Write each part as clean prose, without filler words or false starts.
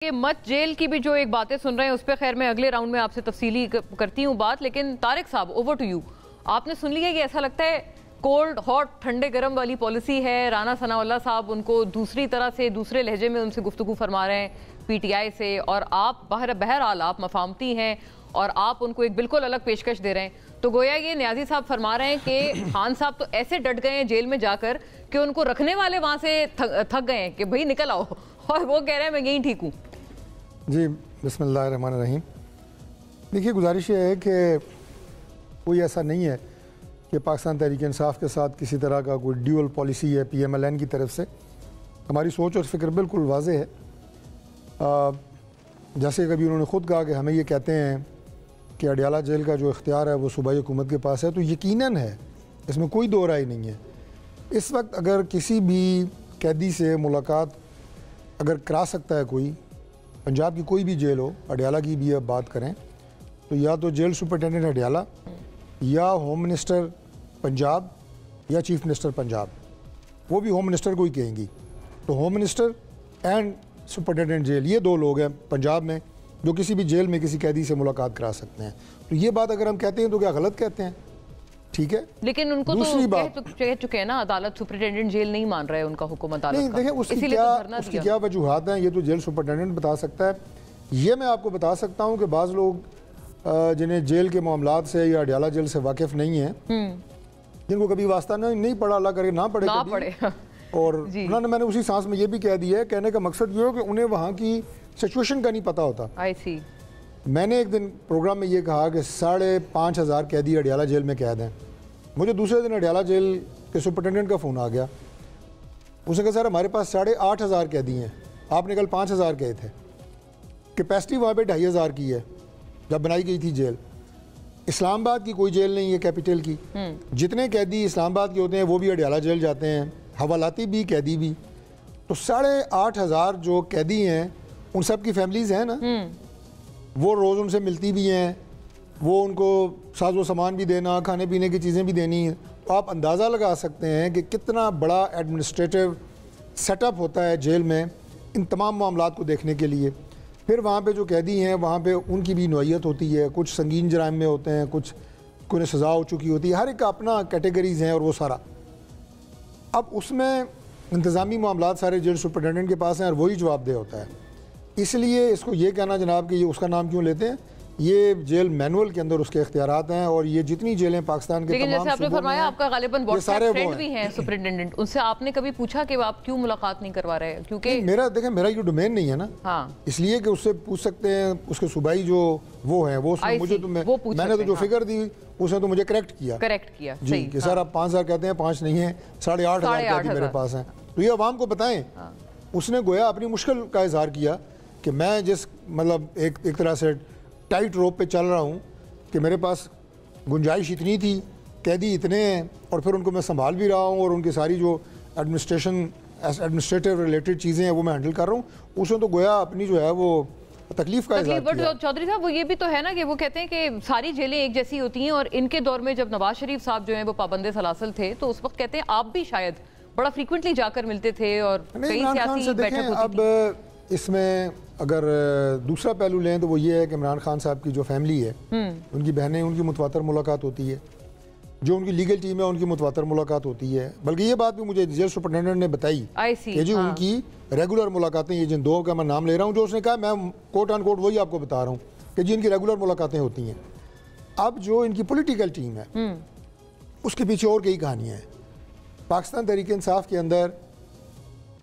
کہ مت جیل کی بھی جو ایک باتیں سن رہے ہیں اس پہ خیر میں اگلے راؤنڈ میں آپ سے تفصیلی کرتی ہوں بات، لیکن طارق صاحب اوور ٹو یو. آپ نے سن لیا کہ ایسا لگتا ہے کولڈ ہاٹ ٹھنڈے گرم والی پالیسی ہے. رانا ثناء اللہ صاحب ان کو دوسری طرح سے دوسرے لہجے میں ان سے گفتگو فرما رہے ہیں پی ٹی آئی سے، اور آپ بہرحال آپ مفاہمتی ہیں اور آپ ان کو ایک بالکل الگ پیشکش دے رہے ہیں. تو گویا یہ نیازی صاحب فرما رہے ہیں کہ خان صاحب تو ایسے ڈٹ گئے ہیں جیل میں جا کر کہ ان کو رکھنے والے وہاں سے تھک گئے ہیں کہ بھائی نکل آؤ، اور وہ کہہ رہے ہیں میں یہیں ٹھیک ہوں. جی بسم اللہ الرحمن الرحیم. دیکھیے گزارش یہ ہے کہ کوئی ایسا نہیں ہے کہ پاکستان تحریک انصاف کے ساتھ کسی طرح کا کوئی ڈیول پالیسی ہے پی ایم ایل این کی طرف سے. ہماری سوچ اور فکر بالکل واضح ہے. جیسے کبھی انہوں نے خود کہا کہ ہمیں یہ کہتے ہیں کہ اڈیالہ جیل کا جو اختیار ہے وہ صوبائی حکومت کے پاس ہے، تو یقیناً ہے، اس میں کوئی دو رائے نہیں ہے. اس وقت اگر کسی بھی قیدی سے ملاقات اگر کرا سکتا ہے کوئی، پنجاب کی کوئی بھی جیل ہو، اڈیالہ کی بھی اب بات کریں تو یا تو جیل سپرنٹینڈنٹ اڈیالہ یا ہوم منسٹر پنجاب یا چیف منسٹر پنجاب، وہ بھی ہوم منسٹر کو ہی کہیں گی. تو home minister and superintendent jail, یہ دو لوگ ہیں پنجاب میں جو کسی بھی جیل میں کسی قیدی سے ملاقات کرا سکتے ہیں. تو یہ بات اگر ہم کہتے ہیں تو کیا غلط کہتے ہیں؟ ٹھیک ہے، لیکن ان کو تو کہہ چکے ہیں نا عدالت، سپرنٹینڈنٹ جیل نہیں مان رہے ان کا حکم عدالت کا. نہیں دیکھیں اس کی کیا وجوہات ہیں یہ تو جیل سپرنٹینڈنٹ بتا سکتا ہے. یہ میں آپ کو بتا سکتا ہوں کہ بعض لوگ جنہیں جیل کے معاملات سے یا اڈیالہ جیل سے واقف نہیں ہیں، جن کو کبھی واسطہ نہیں پڑا، اللہ کرے نہ پڑے اور انہوں نے، میں نے اسی سانس میں یہ بھی کہہ دیا ہے، کہنے کا مقصد یہ ہو کہ انہیں وہاں کی سچویشن کا نہیں پتہ ہوتا. میں نے ایک دن پروگرام میں یہ کہا کہ 5,500 قیدی اڈیالہ جیل میں قید ہیں. مجھے دوسرے دن اڈیالہ جیل کے سپرنٹینڈنٹ کا فون آ گیا. اس نے کہا سر ہمارے پاس 8,500 قیدی ہیں، آپ نے کل 5,000 کہے تھے. کیپیسٹی وہاں پہ 2,500 کی ہے جب بنائی گئی تھی جیل. اسلام آباد کی کوئی جیل نہیں ہے کیپٹل کی. جتنے قیدی اسلام آباد کے ہوتے ہیں وہ بھی اڈیالہ جیل جاتے ہیں، حوالاتی بھی قیدی بھی. تو 8,500 جو قیدی ہیں ان سب کی فیملیز ہیں نا، وہ روز ان سے ملتی بھی ہیں، وہ ان کو ساز و سامان بھی دینا، کھانے پینے کی چیزیں بھی دینی ہیں. تو آپ اندازہ لگا سکتے ہیں کہ کتنا بڑا ایڈمنسٹریٹو سیٹ اپ ہوتا ہے جیل میں ان تمام معاملات کو دیکھنے کے لیے. پھر وہاں پہ جو قیدی ہیں وہاں پہ ان کی بھی نوعیت ہوتی ہے، کچھ سنگین جرائم میں ہوتے ہیں، کچھ کوئی سزا ہو چکی ہوتی ہے، ہر ایک کا اپنا کیٹیگریز ہیں اور وہ سارا. اب اس میں انتظامی معاملات سارے جیل سپرنٹینڈنٹ کے پاس ہیں اور وہی جواب دہ ہوتا ہے. اس لیے اس کو یہ کہنا جناب کہ یہ اس کا نام کیوں لیتے ہیں، یہ جیل مینول کے اندر اس کے اختیارات ہیں. اور یہ جتنی جیلیں پاکستان کے لیکن جیسے آپ نے فرمایا آپ کا غالباً واٹس ایپ فرینڈ بھی ہیں سپرنٹینڈنٹ، ان سے آپ نے کبھی پوچھا کہ آپ کیوں ملاقات نہیں کروا رہے؟ کیونکہ میرا یہ ڈومین نہیں ہے نا، اس لیے کہ اس سے پوچھ سکتے ہیں اس کے صوبائی جو وہ ہیں، وہ مجھے تو میں نے تو جو فگر دی اس نے تو مجھے کریکٹ کیا جی کہ سر آپ 5,000 کہتے ہیں، 5 نہیں ہیں، 8,500 قیدی میرے پاس ہیں. تو یہ عوام کو بتائیں. اس نے گویا اپنی مشکل کا اظہار کیا کہ میں جس مطلب ایک طرح سے ٹائٹ روپ پہ چل رہا ہوں کہ میرے پاس گنجائش اتنی تھی، قیدی اتنے ہیں، اور پھر ان کو میں سنبھال بھی رہا ہوں اور ان کی ساری جو ایڈمنسٹریٹو ریلیٹڈ چیزیں ہیں وہ میں ہینڈل کر رہا ہوں. اس نے تو گویا اپنی جو ہے وہ تکلیف کا اظہار کیا. چودھری صاحب وہ یہ بھی تو ہے نا کہ وہ کہتے ہیں کہ ساری جیلیں ایک جیسی ہوتی ہیں، اور ان کے دور میں جب نواز شریف صاحب جو ہیں وہ پابند سلاسل تھے تو اس وقت کہتے ہیں آپ بھی شاید بڑا فریکوینٹلی جا کر ملتے تھے اور کئی سیاسی بیٹھک ہوتی تھی. اب اس میں اگر دوسرا پہلو لیں تو وہ یہ ہے کہ عمران خان صاحب کی جو فیملی ہے، ان کی بہنیں، ان کی متواتر ملاقات ہوتی ہے. جو ان کی لیگل ٹیم ہے ان کی متواتر ملاقات ہوتی ہے. بلکہ یہ بات بھی مجھے جیل سپرنٹینڈنٹ نے بتائی کہ جی ان کی ریگولر ملاقاتیں، یہ جن دو کا میں نام لے رہا ہوں جو اس نے کہا، میں کوٹ آن کوٹ وہی آپ کو بتا رہا ہوں کہ جی ان کی ریگولر ملاقاتیں ہوتی ہیں. اب جو ان کی پولیٹیکل ٹیم ہے اس کے پیچھے اور کئی کہانیاں ہیں. پاکستان تحریک انصاف کے اندر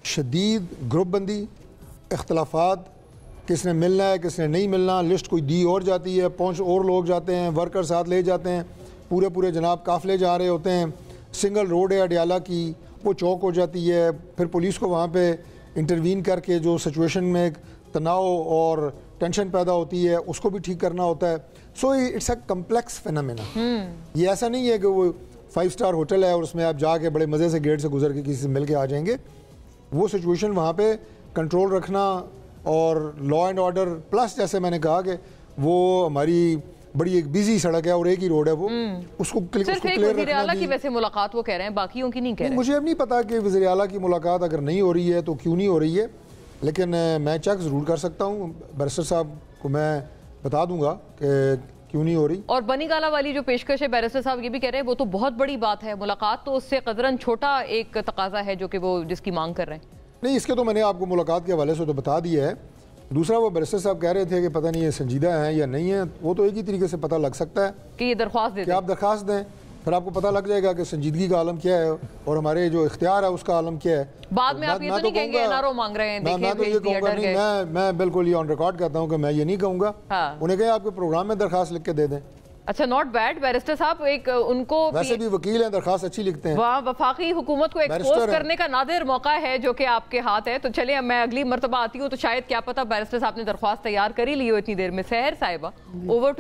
شدید گروپ بندی، اختلافات، کس نے ملنا ہے کس نے نہیں ملنا، لسٹ کوئی دی اور جاتی ہے، 5 اور لوگ جاتے ہیں، ورکر ساتھ لے جاتے ہیں، پورے جناب قافلے جا رہے ہوتے ہیں. سنگل روڈ ہے اڈیالہ کی، وہ چوک ہو جاتی ہے، پھر پولیس کو وہاں پہ انٹروین کر کے جو سچویشن میں ایک تناؤ اور ٹینشن پیدا ہوتی ہے اس کو بھی ٹھیک کرنا ہوتا ہے. So it's a complex phenomena. یہ ایسا نہیں ہے کہ وہ 5 اسٹار ہوٹل ہے اور اس میں آپ جا کے بڑے مزے سے گیٹ سے گزر کے کسی سے مل کے آ جائیں گے. وہ سچویشن وہاں پہ کنٹرول رکھنا اور لا اینڈ آرڈر پلس، جیسے میں نے کہا کہ وہ ہماری بڑی ایک بیزی سڑک ہے اور ایک ہی روڈ ہے، وہ اس کو کلیئر رکھنا. وزیر اعلیٰ کی ویسے ملاقات وہ کہہ رہے ہیں، باقیوں کی نہیں کہہ رہے. مجھے اب نہیں پتا کہ وزیر اعلیٰ کی ملاقات اگر نہیں ہو رہی ہے تو کیوں نہیں ہو رہی ہے. لیکن میں چیک ضرور کر سکتا ہوں، بیرسٹر صاحب کو میں بتا دوں گا کہ کیوں نہیں ہو رہی. اور بنی گالہ والی جو پیشکش ہے بیرسٹر صاحب یہ بھی کہہ رہے ہیں وہ تو بہت بڑی بات ہے، ملاقات تو اس سے قدراً چھوٹا ایک تقاضا ہے جو کہ وہ جس کی مانگ کر رہے ہیں. نہیں، اس کے تو میں نے آپ کو ملاقات کے حوالے سے تو بتا دیا ہے. دوسرا وہ بیرسٹر صاحب کہہ رہے تھے کہ پتہ نہیں یہ سنجیدہ ہیں یا نہیں ہیں، وہ تو ایک ہی طریقے سے پتہ لگ سکتا ہے کہ یہ درخواست دے دیں، کہ آپ درخواست دیں، پھر آپ کو پتہ لگ جائے گا کہ سنجیدگی کا عالم کیا ہے اور ہمارے جو اختیار ہے اس کا عالم کیا ہے. بعد میں آپ یہ تو نہیں کہیں گے NRO مانگ رہے ہیں، میں تو یہ کہوں گا نہیں، میں بالکل یہ آن ریکارڈ کہتا ہوں کہ میں یہ نہیں کہوں گا. انہیں کہیں آپ کے پروگرام میں درخواست لکھ کے دے دیں. اچھا، ناٹ بیڈ. بیرسٹر صاحب ایک ان کو ویسے بھی وکیل ہیں، درخواست اچھی لکھتے ہیں. وفاقی حکومت کو ایکسپوز کرنے کا نادر موقع ہے جو کہ آپ کے ہاتھ ہے. تو چلیں میں اگلی مرتبہ آتی ہوں تو شاید کیا پتہ بیرسٹر صاحب نے درخواست تیار کر ہی لی ہو اتنی دیر میں. سحر صاحبہ، اوور